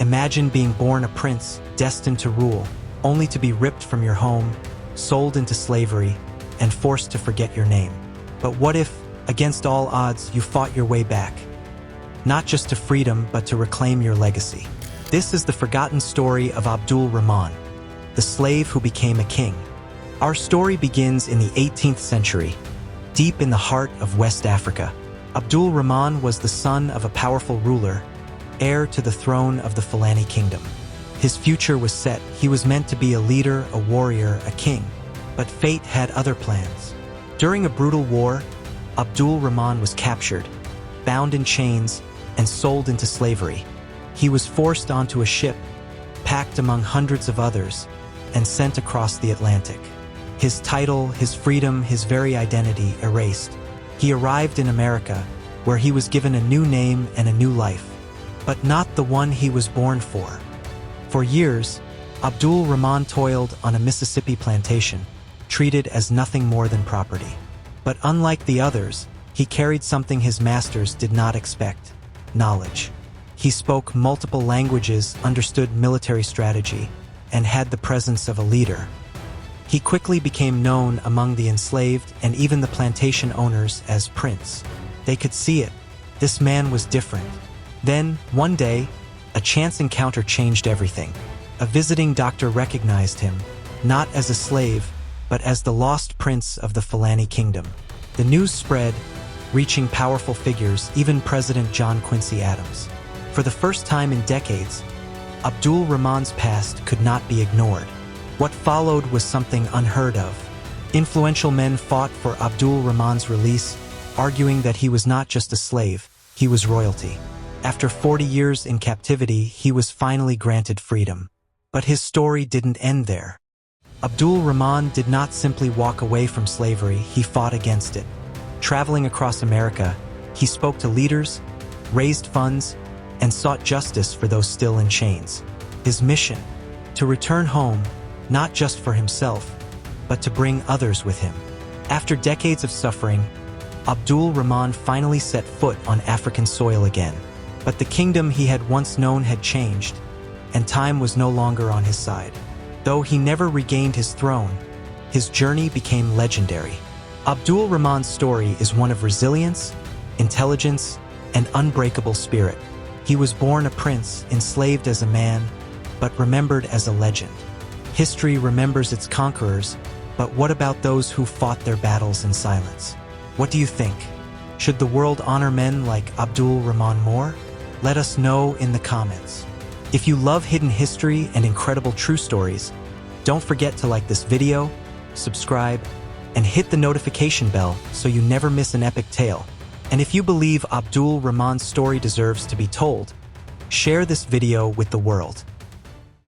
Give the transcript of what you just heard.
Imagine being born a prince, destined to rule, only to be ripped from your home, sold into slavery, and forced to forget your name. But what if, against all odds, you fought your way back? Not just to freedom, but to reclaim your legacy. This is the forgotten story of Abdul Rahman, the slave who became a king. Our story begins in the 18th century, deep in the heart of West Africa. Abdul Rahman was the son of a powerful ruler, heir to the throne of the Fulani kingdom. His future was set. He was meant to be a leader, a warrior, a king. But fate had other plans. During a brutal war, Abdul Rahman was captured, bound in chains, and sold into slavery. He was forced onto a ship, packed among hundreds of others, and sent across the Atlantic. His title, his freedom, his very identity erased. He arrived in America, where he was given a new name and a new life, but not the one he was born for. For years, Abdul Rahman toiled on a Mississippi plantation, treated as nothing more than property. But unlike the others, he carried something his masters did not expect: knowledge. He spoke multiple languages, understood military strategy, and had the presence of a leader. He quickly became known among the enslaved and even the plantation owners as Prince. They could see it. This man was different. Then, one day, a chance encounter changed everything. A visiting doctor recognized him, not as a slave, but as the lost prince of the Fulani kingdom. The news spread, reaching powerful figures, even President John Quincy Adams. For the first time in decades, Abdul Rahman's past could not be ignored. What followed was something unheard of. Influential men fought for Abdul Rahman's release, arguing that he was not just a slave, he was royalty. After 40 years in captivity, he was finally granted freedom. But his story didn't end there. Abdul Rahman did not simply walk away from slavery, he fought against it. Traveling across America, he spoke to leaders, raised funds, and sought justice for those still in chains. His mission: to return home, not just for himself, but to bring others with him. After decades of suffering, Abdul Rahman finally set foot on African soil again. But the kingdom he had once known had changed, and time was no longer on his side. Though he never regained his throne, his journey became legendary. Abdul Rahman's story is one of resilience, intelligence, and unbreakable spirit. He was born a prince, enslaved as a man, but remembered as a legend. History remembers its conquerors, but what about those who fought their battles in silence? What do you think? Should the world honor men like Abdul Rahman more? Let us know in the comments. If you love hidden history and incredible true stories, don't forget to like this video, subscribe, and hit the notification bell so you never miss an epic tale. And if you believe Abdul Rahman's story deserves to be told, share this video with the world.